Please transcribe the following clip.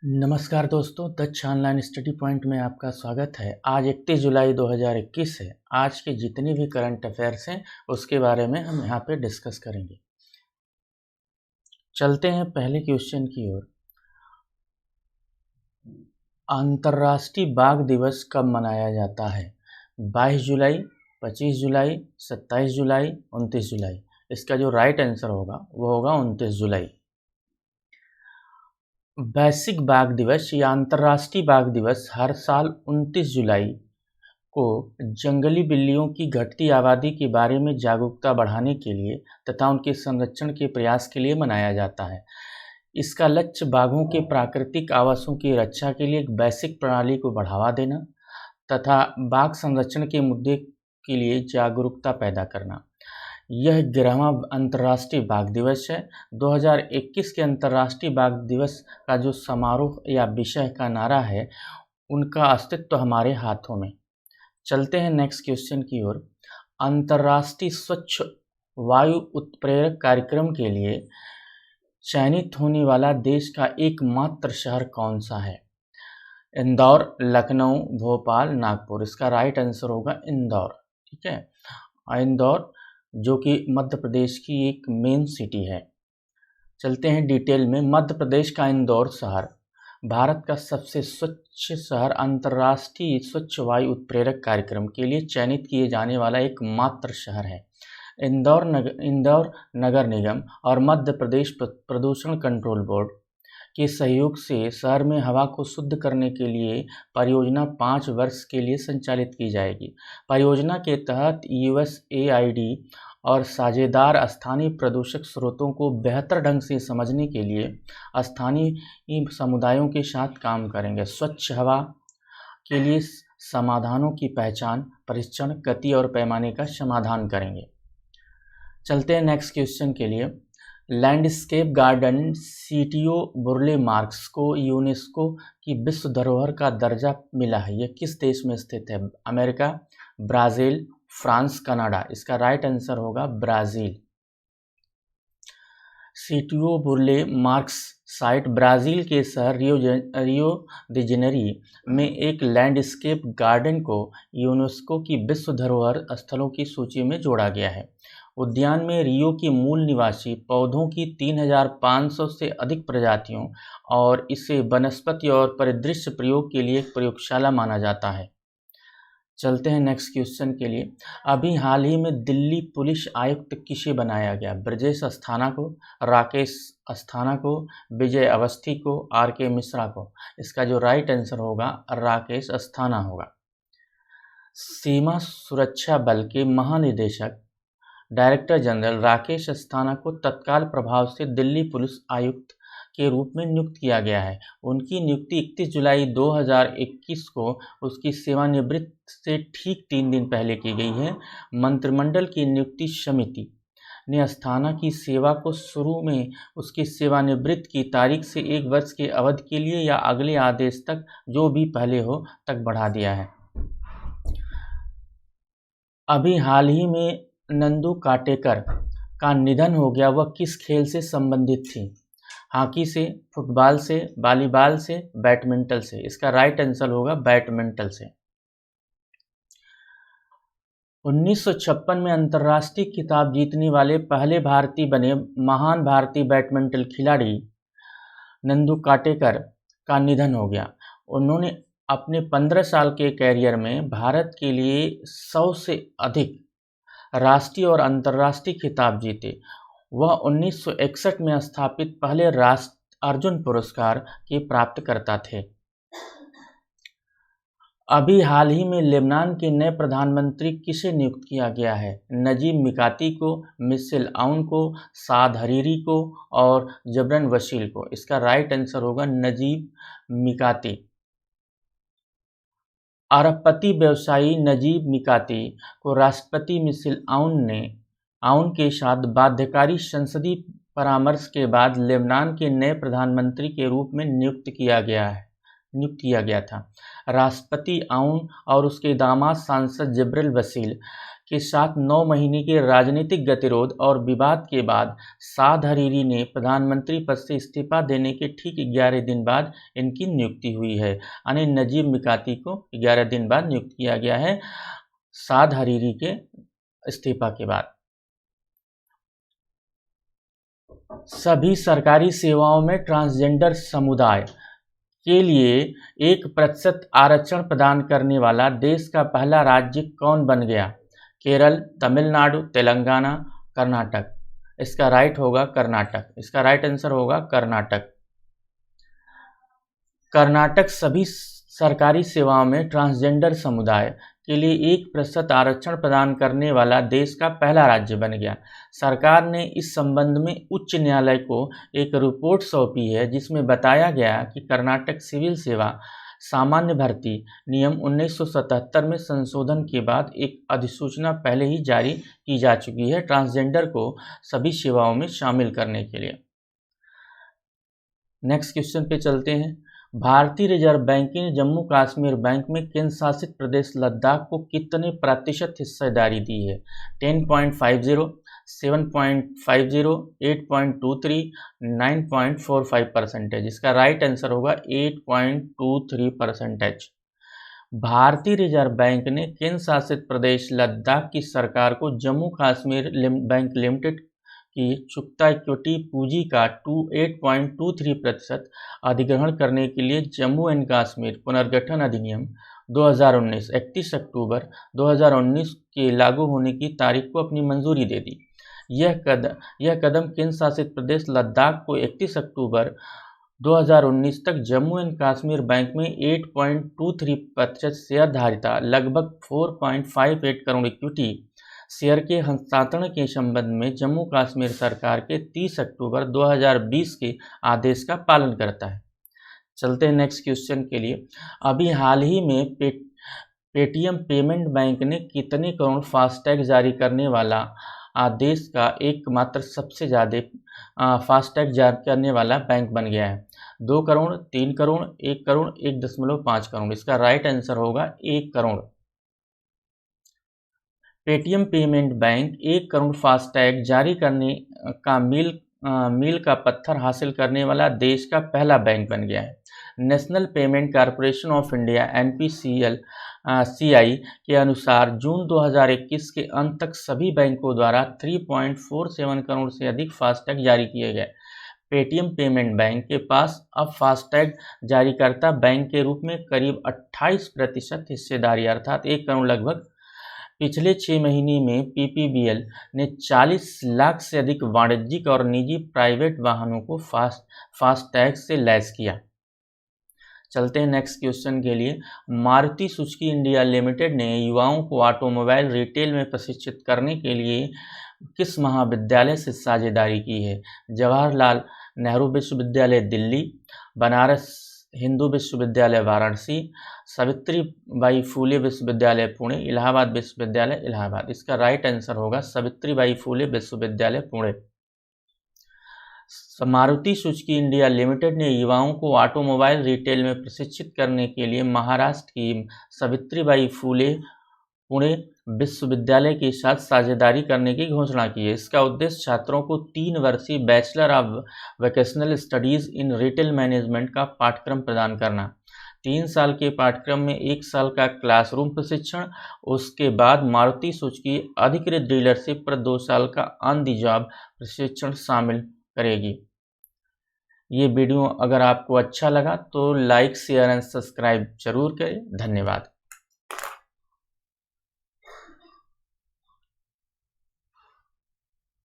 नमस्कार दोस्तों, दक्ष online study point में आपका स्वागत है। आज 31 जुलाई 2021 है। आज के जितने भी करंट अफेयर्स हैं उसके बारे में हम यहाँ पे डिस्कस करेंगे। चलते हैं पहले क्वेश्चन की ओर। अंतर्राष्ट्रीय बाघ दिवस कब मनाया जाता है? 22 जुलाई, 25 जुलाई, 27 जुलाई, 29 जुलाई। इसका जो राइट आंसर होगा वो होगा 29 जुलाई। वैश्विक बाघ दिवस या अंतर्राष्ट्रीय बाघ दिवस हर साल 29 जुलाई को जंगली बिल्लियों की घटती आबादी के बारे में जागरूकता बढ़ाने के लिए तथा उनके संरक्षण के प्रयास के लिए मनाया जाता है। इसका लक्ष्य बाघों के प्राकृतिक आवासों की रक्षा के लिए एक वैश्विक प्रणाली को बढ़ावा देना तथा बाघ संरक्षण के मुद्दे के लिए जागरूकता पैदा करना। यह 11वां अंतर्राष्ट्रीय बाघ दिवस है। 2021 के अंतर्राष्ट्रीय बाघ दिवस का जो समारोह या विषय का नारा है, उनका अस्तित्व हमारे हाथों में। चलते हैं नेक्स्ट क्वेश्चन की ओर। अंतर्राष्ट्रीय स्वच्छ वायु उत्प्रेरक कार्यक्रम के लिए चयनित होने वाला देश का एकमात्र शहर कौन सा है? इंदौर, लखनऊ, भोपाल, नागपुर। इसका राइट आंसर होगा इंदौर। ठीक है, इंदौर जो कि मध्य प्रदेश की एक मेन सिटी है। चलते हैं डिटेल में। मध्य प्रदेश का इंदौर शहर भारत का सबसे स्वच्छ शहर अंतर्राष्ट्रीय स्वच्छ वायु उत्प्रेरक कार्यक्रम के लिए चयनित किए जाने वाला एकमात्र शहर है। इंदौर नगर निगम और मध्य प्रदेश प्रदूषण कंट्रोल बोर्ड के सहयोग से शहर में हवा को शुद्ध करने के लिए परियोजना 5 वर्ष के लिए संचालित की जाएगी। परियोजना के तहत USAID और साझेदार स्थानीय प्रदूषक स्रोतों को बेहतर ढंग से समझने के लिए स्थानीय समुदायों के साथ काम करेंगे। स्वच्छ हवा के लिए समाधानों की पहचान, परीक्षण, गति और पैमाने का समाधान करेंगे। चलते हैं नेक्स्ट क्वेश्चन के लिए। लैंडस्केप गार्डन सीटियो बुर्ले मार्क्स को यूनेस्को की विश्व धरोहर का दर्जा मिला है। यह किस देश में स्थित है? America, Brazil, France, Canada. इसका राइट आंसर होगा ब्राज़ील। सीटियो बुर्ले मार्क्स साइट ब्राज़ील के शहर रियो दे जेनेरो में एक लैंडस्केप गार्डन को यूनेस्को की विश्व धरोहर स्थलों की सूची में जोड़ा गया है। उद्यान में रियो के मूल निवासी पौधों की 3500 से अधिक प्रजातियों और इसे वनस्पति और परिदृश्य प्रयोग के लिए एक प्रयोगशाला माना जाता है। चलते हैं नेक्स्ट क्वेश्चन के लिए। अभी हाल ही में दिल्ली पुलिस आयुक्त किसे बनाया गया? ब्रजेश अस्थाना को, राकेश अस्थाना को, विजय अवस्थी को, RK मिश्रा को। इसका जो राइट आंसर होगा राकेश अस्थाना होगा। सीमा सुरक्षा बल के महानिदेशक डायरेक्टर जनरल राकेश अस्थाना को तत्काल प्रभाव से दिल्ली पुलिस आयुक्त के रूप में नियुक्त किया गया है। उनकी नियुक्ति 31 जुलाई 2021 को उसकी सेवानिवृत्ति से ठीक 3 दिन पहले की गई है। मंत्रिमंडल की नियुक्ति समिति ने अस्थाना की सेवा को शुरू में उसकी सेवानिवृत्ति की तारीख से 1 वर्ष के अवधि के लिए या अगले आदेश तक, जो भी पहले हो, तक बढ़ा दिया है। अभी हाल ही में नंदू काटेकर का निधन हो गया। वह किस खेल से संबंधित थी? हॉकी से, फुटबॉल से, वॉलीबॉल से, बैडमिंटन से। इसका राइट आंसर होगा बैडमिंटन से। 1956 में अंतर्राष्ट्रीय खिताब जीतने वाले पहले भारतीय बने महान भारतीय बैडमिंटन खिलाड़ी नंदू काटेकर का निधन हो गया। उन्होंने अपने 15 साल के कैरियर में भारत के लिए 100 से अधिक राष्ट्रीय और अंतर्राष्ट्रीय खिताब जीते। वह 1961 में स्थापित पहले राष्ट्र अर्जुन पुरस्कार के प्राप्तकर्ता थे। अभी हाल ही में लेबनान के नए प्रधानमंत्री किसे नियुक्त किया गया है? नजीब मिकाती को, मिशेल आउन को, साद हरीरी को और जबरन वसील को। इसका राइट आंसर होगा नजीब मिकाती। अरबपति व्यवसायी नजीब मिकाती को राष्ट्रपति मिशेल आउन के साथ बाध्यकारी संसदीय परामर्श के बाद लेबनान के नए प्रधानमंत्री के रूप में नियुक्त किया गया था। राष्ट्रपति आउन और उसके दामाद सांसद जबरेल वसील के साथ 9 महीने के राजनीतिक गतिरोध और विवाद के बाद साद हरीरी ने प्रधानमंत्री पद से इस्तीफा देने के ठीक 11 दिन बाद इनकी नियुक्ति हुई है। यानी नजीब मिकाती को 11 दिन बाद नियुक्त किया गया है साद हरीरी के इस्तीफा के बाद। सभी सरकारी सेवाओं में ट्रांसजेंडर समुदाय के लिए 1% आरक्षण प्रदान करने वाला देश का पहला राज्य कौन बन गया? केरल, तमिलनाडु, तेलंगाना, कर्नाटक। इसका राइट होगा कर्नाटक। इसका राइट आंसर होगा कर्नाटक। कर्नाटक सभी सरकारी सेवाओं में ट्रांसजेंडर समुदाय के लिए 1% आरक्षण प्रदान करने वाला देश का पहला राज्य बन गया। सरकार ने इस संबंध में उच्च न्यायालय को एक रिपोर्ट सौंपी है जिसमें बताया गया कि कर्नाटक सिविल सेवा सामान्य भर्ती नियम 1977 में संशोधन के बाद एक अधिसूचना पहले ही जारी की जा चुकी है ट्रांसजेंडर को सभी सेवाओं में शामिल करने के लिए। नेक्स्ट क्वेश्चन पे चलते हैं। भारतीय रिजर्व बैंक ने जम्मू कश्मीर बैंक में केंद्र शासित प्रदेश लद्दाख को कितने प्रतिशत हिस्सेदारी दी है? 10.50, 7.50, 8.23, 9.45%। इसका राइट आंसर होगा 8.23%। भारतीय रिजर्व बैंक ने केंद्र शासित प्रदेश लद्दाख की सरकार को जम्मू कश्मीर बैंक लिमिटेड की चुकता इक्विटी पूंजी का 8.23% अधिग्रहण करने के लिए जम्मू एंड कश्मीर पुनर्गठन अधिनियम 2019 31 अक्टूबर 2019 के लागू होने की तारीख को अपनी मंजूरी दे दी। यह कदम केंद्र शासित प्रदेश लद्दाख को 31 अक्टूबर 2019 तक जम्मू एंड कश्मीर बैंक में 8.23% शेयर धारिता लगभग 4.58 करोड़ इक्विटी शेयर के हस्तांतरण के संबंध में जम्मू कश्मीर सरकार के 30 अक्टूबर 2020 के आदेश का पालन करता है। चलते हैं नेक्स्ट क्वेश्चन के लिए। अभी हाल ही में पेटीएम पेमेंट बैंक ने कितने करोड़ फास्टैग जारी करने वाला देश का एकमात्र सबसे ज़्यादा फास्टैग जारी करने वाला बैंक बन गया है? 2 करोड़, 3 करोड़, 1 करोड़, 1.5 करोड़। इसका राइट आंसर होगा 1 crore. Paytm payment bank 1 crore FASTag जारी करने का मील का पत्थर हासिल करने वाला देश का पहला बैंक बन गया है। National payment corporation of India NPCL CI के अनुसार जून 2021 के अंत तक सभी बैंकों द्वारा 3.47 करोड़ से अधिक फास्टैग जारी किए गए। पेटीएम पेमेंट बैंक के पास अब फास्टैग जारीकर्ता बैंक के रूप में करीब 28% हिस्सेदारी अर्थात 1 करोड़ लगभग। पिछले 6 महीने में PPBL ने 40 लाख से अधिक वाणिज्यिक और निजी प्राइवेट वाहनों को फास्टैग से लैस किया। चलते हैं नेक्स्ट क्वेश्चन के लिए। मारुति सुजुकी इंडिया लिमिटेड ने युवाओं को ऑटोमोबाइल रिटेल में प्रशिक्षित करने के लिए किस महाविद्यालय से साझेदारी की है? जवाहरलाल नेहरू विश्वविद्यालय दिल्ली, बनारस हिंदू विश्वविद्यालय वाराणसी, सावित्रीबाई फूले विश्वविद्यालय पुणे, इलाहाबाद विश्वविद्यालय इलाहाबाद। इसका राइट आंसर होगा सावित्रीबाई फूले विश्वविद्यालय Pune. Maruti Suzuki India limited ने युवाओं को ऑटोमोबाइल रिटेल में प्रशिक्षित करने के लिए महाराष्ट्र की सावित्रीबाई फूले पुणे विश्वविद्यालय के साथ साझेदारी करने की घोषणा की है। इसका उद्देश्य छात्रों को 3 वर्षीय bachelor of vocational studies in retail management का पाठ्यक्रम प्रदान करना। 3 साल के पाठ्यक्रम में 1 साल का क्लासरूम प्रशिक्षण, उसके बाद मारुति सुजुकी अधिकृत डीलरशिप पर 2 साल का ऑन द जॉब प्रशिक्षण शामिल करेगी। ये वीडियो अगर आपको अच्छा लगा तो लाइक, शेयर एंड सब्सक्राइब जरूर करें। धन्यवाद।